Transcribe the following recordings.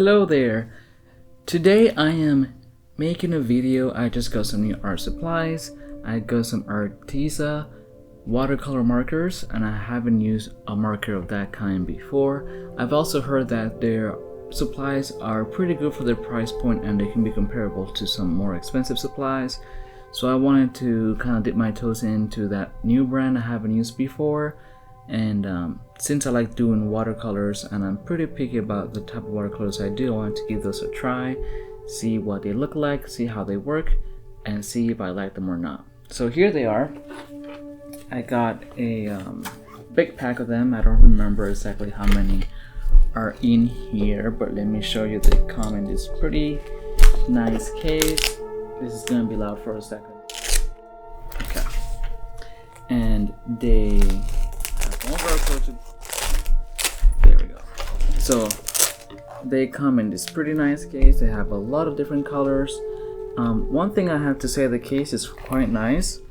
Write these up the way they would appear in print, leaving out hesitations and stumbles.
Hello there. Today I am making a video. I just got some new art supplies. I got some Arteza watercolor markers, and I haven't used a marker of that kind before. I've also heard that their supplies are pretty good for their price point and they can be comparable to some more expensive supplies. So I wanted to kind of dip my toes into that new brand I haven't used before. And since I like doing watercolors and I'm pretty picky about the type of watercolors I do, I want to give those a try, see what they look like, see how they work, and see if I like them or not. So here they are. I got a big pack of them. I don't remember exactly how many are in here, but let me show you. They come in this pretty nice case. This is gonna be loud for a second. Okay. And they there we go. So they come in this pretty nice case. They have a lot of different colors. One thing I have to say, the case is quite nice,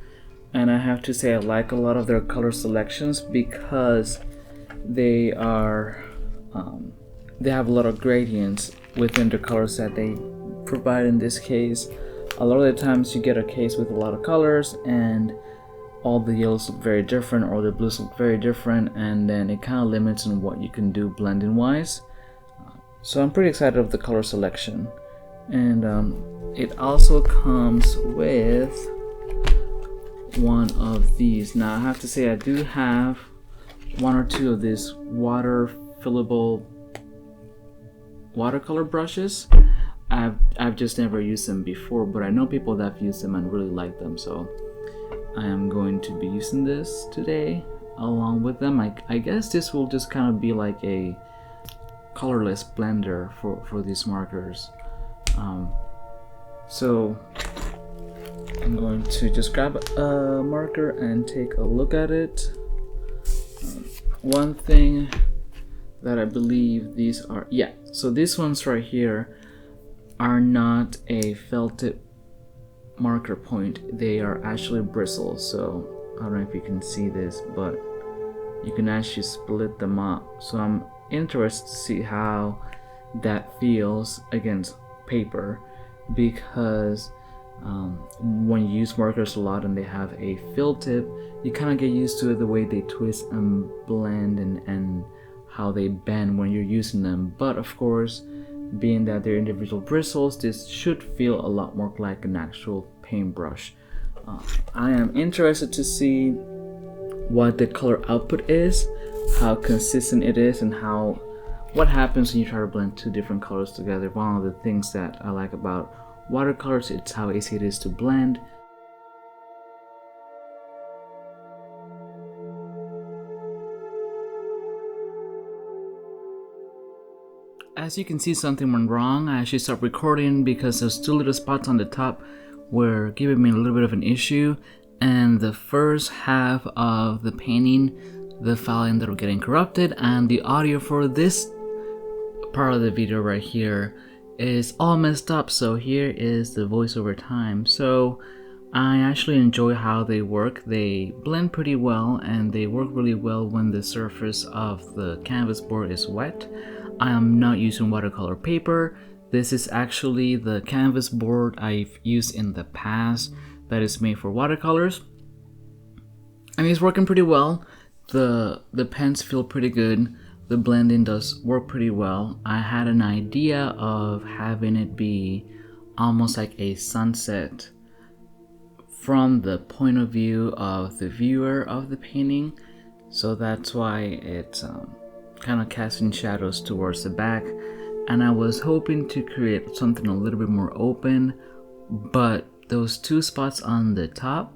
and I have to say I like a lot of their color selections because they are they have a lot of gradients within the colors that they provide in this case. A lot of the times you get a case with a lot of colors and all the yellows look very different or the blues look very different, and then it kind of limits on what you can do blending wise. So I'm pretty excited of the color selection. And it also comes with one of these. Now I have to say I do have one or two of these water fillable watercolor brushes. I've just never used them before, but I know people that have used them and really like them, so I am going to be using this today along with them. I guess this will just kind of be like a colorless blender for these markers. So I'm going to just grab a marker and take a look at it. One thing that I believe these are, so these ones right here are not a felt tip marker point. They are actually bristles. So I don't know if you can see this, but you can actually split them up. So I'm interested to see how that feels against paper, because when you use markers a lot and they have a fill tip, you kind of get used to it, the way they twist and blend and how they bend when you're using them. But of course, being that they're individual bristles, this should feel a lot more like an actual paintbrush. I am interested to see what the color output is, how consistent it is, and what happens when you try to blend two different colors together. One of the things that I like about watercolors, it's how easy it is to blend. As you can see, something went wrong. I actually stopped recording because those two little spots on the top were giving me a little bit of an issue, and the first half of the painting, the file ended up getting corrupted, and the audio for this part of the video right here is all messed up. So here is the voiceover time. So I actually enjoy how they work. They blend pretty well, and they work really well when the surface of the canvas board is wet. I am not using watercolor paper. This is actually the canvas board I've used in the past that is made for watercolors, and it's working pretty well. The pens feel pretty good. The blending does work pretty well. I had an idea of having it be almost like a sunset from the point of view of the viewer of the painting, so that's why it's kind of casting shadows towards the back. And I was hoping to create something a little bit more open, but those two spots on the top,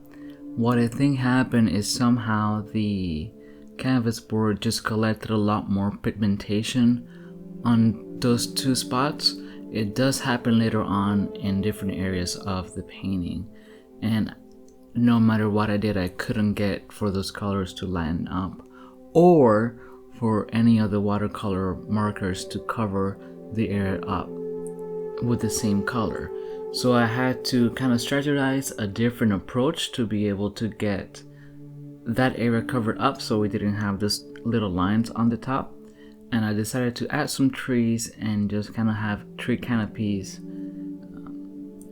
what I think happened is somehow the canvas board just collected a lot more pigmentation on those two spots. It does happen later on in different areas of the painting, and no matter what I did, I couldn't get for those colors to line up, or for any of the watercolor markers to cover the area up with the same color. So I had to kind of strategize a different approach to be able to get that area covered up so we didn't have this little lines on the top. and I decided to add some trees and just kind of have tree canopies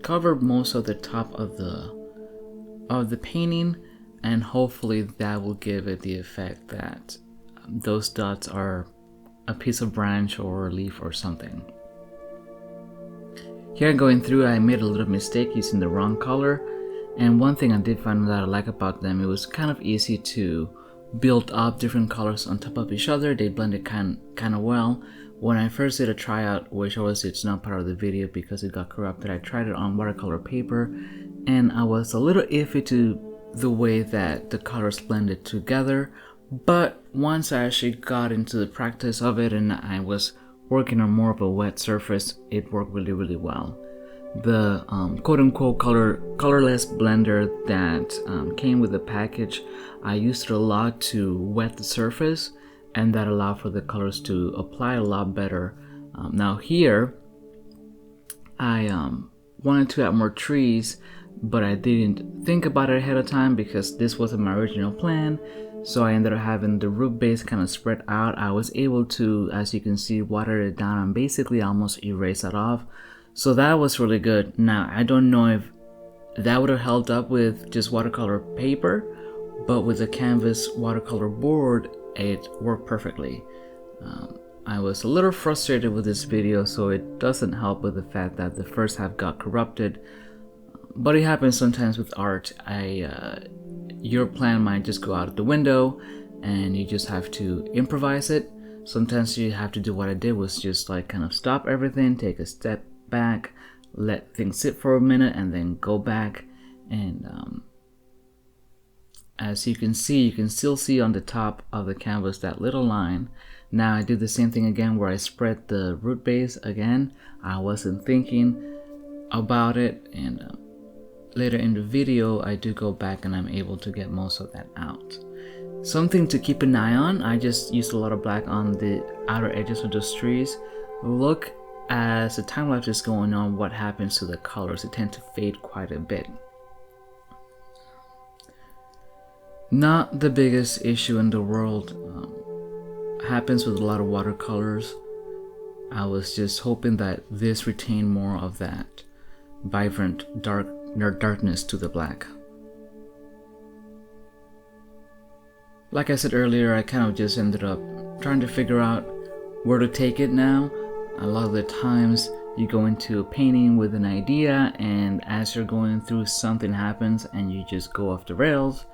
cover most of the top of the painting, and hopefully that will give it the effect that those dots are a piece of branch or a leaf or something. Here going through, I made a little mistake using the wrong color, and one thing I did find that I like about them, it was kind of easy to build up different colors on top of each other. They blended kind of well. When I first did a tryout, which obviously it's not part of the video because it got corrupted, I tried it on watercolor paper, and I was a little iffy to the way that the colors blended together. But once I actually got into the practice of it and I was working on more of a wet surface, it worked really well. The quote-unquote colorless blender that came with the package, I used it a lot to wet the surface, and that allowed for the colors to apply a lot better. Now here, I wanted to add more trees, but I didn't think about it ahead of time because this wasn't my original plan. So I ended up having the root base kind of spread out. I was able to, as you can see, water it down and basically almost erase that off. So that was really good. Now, I don't know if that would have held up with just watercolor paper, but with a canvas watercolor board, it worked perfectly. I was a little frustrated with this video, so it doesn't help with the fact that the first half got corrupted. But it happens sometimes with art. Your plan might just go out the window and you just have to improvise it. Sometimes you have to do what I did, was just like kind of stop everything, take a step back, let things sit for a minute, and then go back. And as you can see, you can still see on the top of the canvas that little line. Now I did the same thing again where I spread the root base again. I wasn't thinking about it, and later in the video I do go back and I'm able to get most of that out. Something to keep an eye on, I just used a lot of black on the outer edges of those trees. Look, as the time lapse is going on, what happens to the colors. They tend to fade quite a bit. Not the biggest issue in the world. Happens with a lot of watercolors. I was just hoping that this retained more of that vibrant darkness to the black. Like I said earlier, I kind of just ended up trying to figure out where to take it now. A lot of the times you go into a painting with an idea, and as you're going through, something happens and you just go off the rails,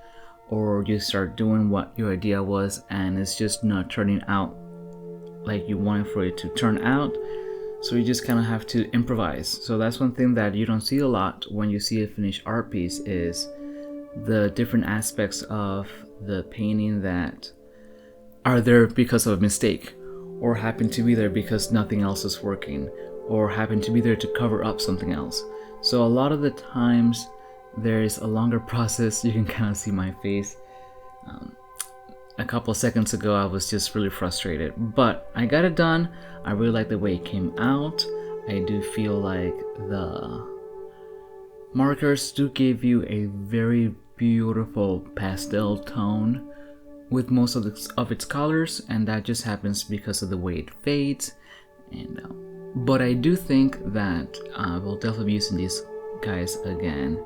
or you start doing what your idea was and it's just not turning out like you wanted for it to turn out. So you just kind of have to improvise. So that's one thing that you don't see a lot when you see a finished art piece, is the different aspects of the painting that are there because of a mistake, or happen to be there because nothing else is working, or happen to be there to cover up something else. So a lot of the times there's a longer process. You can kind of see my face. A couple seconds ago I was just really frustrated, but I got it done. I really like the way it came out. I do feel like the markers do give you a very beautiful pastel tone with most of its colors, and that just happens because of the way it fades. And but I do think that I will definitely be using these guys again,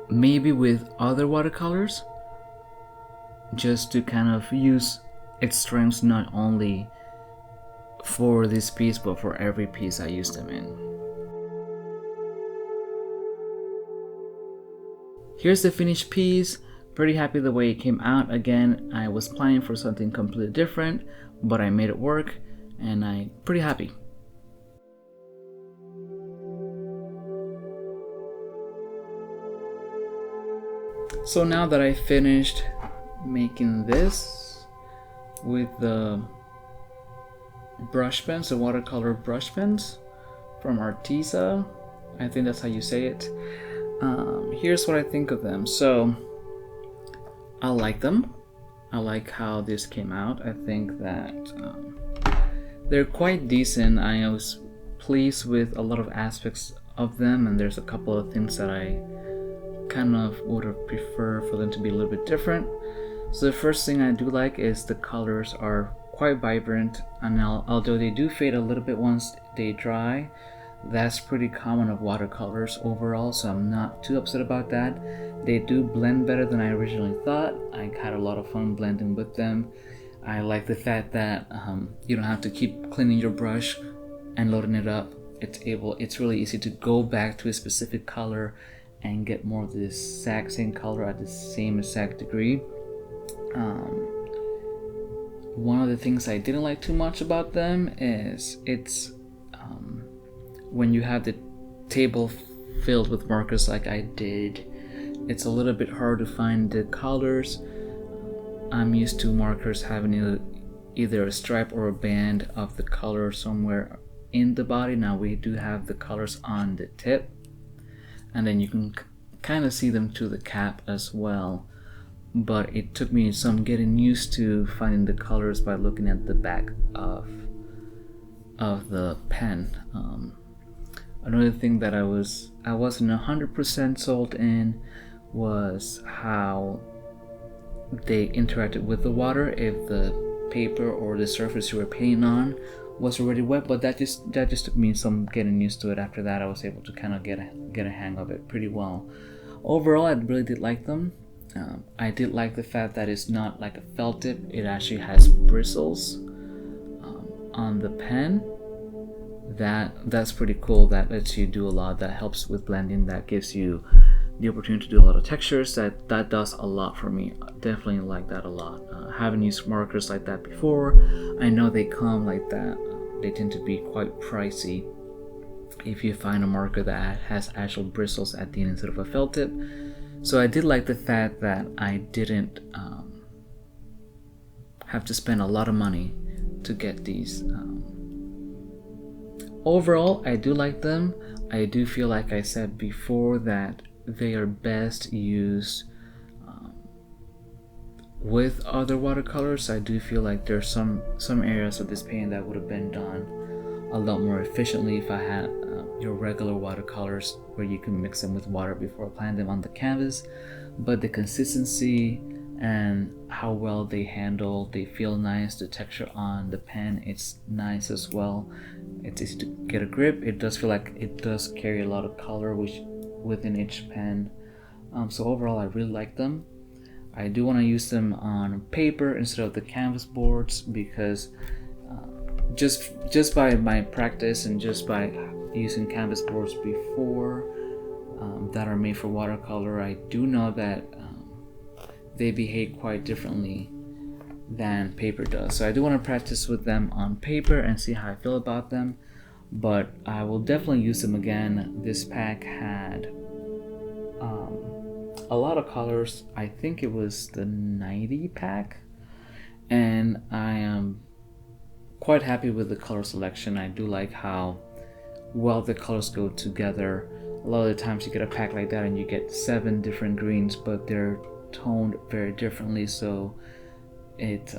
maybe with other watercolors, just to kind of use its strengths not only for this piece but for every piece I use them in. Here's the finished piece. Pretty happy the way it came out. Again, I was planning for something completely different, but I made it work, and I'm pretty happy. So now that I finished making this with the brush pens, the watercolor brush pens from Arteza, I think that's how you say it. Here's what I think of them. So I like them. I like how this came out. I think that they're quite decent. I was pleased with a lot of aspects of them, and there's a couple of things that I kind of would have preferred for them to be a little bit different. So the first thing I do like is the colors are quite vibrant, and although they do fade a little bit once they dry, that's pretty common of watercolors overall, so I'm not too upset about that. They do blend better than I originally thought. I had a lot of fun blending with them. I like the fact that you don't have to keep cleaning your brush and loading it up. It's really easy to go back to a specific color and get more of the exact same color at the same exact degree. One of the things I didn't like too much about them is when you have the table filled with markers like I did, it's a little bit hard to find the colors. I'm used to markers having either a stripe or a band of the color somewhere in the body. Now we do have the colors on the tip, and then you can kind of see them to the cap as well, but it took me some getting used to finding the colors by looking at the back of the pen. Another thing that I wasn't 100% sold in was how they interacted with the water, if the paper or the surface you were painting on was already wet, but that just took me some getting used to it. After that, I was able to kind of get a hang of it pretty well. Overall, I really did like them. I did like the fact that it's not like a felt tip, it actually has bristles on the pen. That's pretty cool. That lets you do a lot. That helps with blending. That gives you the opportunity to do a lot of textures. That does a lot for me. I definitely like that a lot. Haven't used markers like that before. I know they come like that. They tend to be quite pricey if you find a marker that has actual bristles at the end instead of a felt tip. So I did like the fact that I didn't have to spend a lot of money to get these. Overall, I do like them. I do feel like I said before that they are best used with other watercolors. I do feel like there's some areas of this painting that would have been done a lot more efficiently if I had your regular watercolors where you can mix them with water before applying them on the canvas. But the consistency and how well they handle, they feel nice. The texture on the pen, it's nice as well. It's easy to get a grip. It does feel like it does carry a lot of color within each pen. So overall, I really like them. I do want to use them on paper instead of the canvas boards because just by my practice and just by using canvas boards before that are made for watercolor, I do know that they behave quite differently than paper does. So I do want to practice with them on paper and see how I feel about them, but I will definitely use them again. This pack had a lot of colors. I think it was the 90 pack, and I am quite happy with the color selection. I do like how well the colors go together. A lot of the times you get a pack like that and you get 7 different greens, but they're toned very differently, so it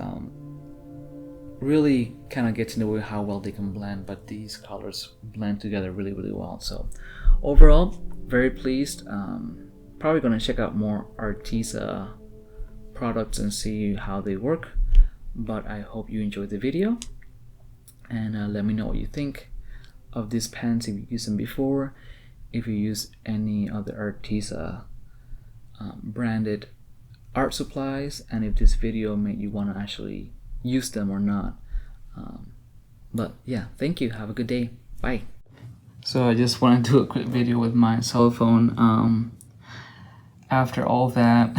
really kind of gets into how well they can blend, but these colors blend together really, really well. So overall, very pleased. Probably going to check out more Arteza products and see how they work, but I hope you enjoyed the video, and let me know what you think of these pens, if you used them before, if you use any other Arteza branded art supplies, and if this video made you want to actually use them or not. But yeah, thank you. Have a good day. Bye. So I just want to do a quick video with my cell phone. After all that,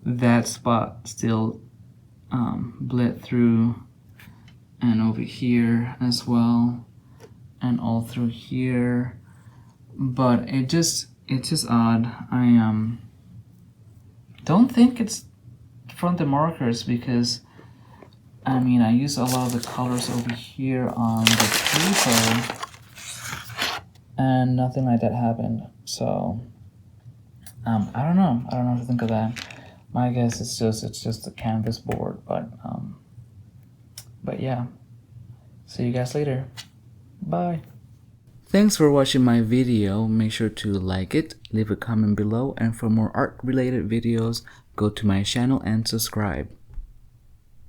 that spot still bled through, and over here as well, and all through here. But it's just odd. I don't think it's from the markers, because I mean, I use a lot of the colors over here on the paper and nothing like that happened. So I don't know what to think of that. My guess is it's just a canvas board, but yeah. See you guys later. Bye. Thanks for watching my video. Make sure to like it, leave a comment below, and for more art related videos, go to my channel and subscribe.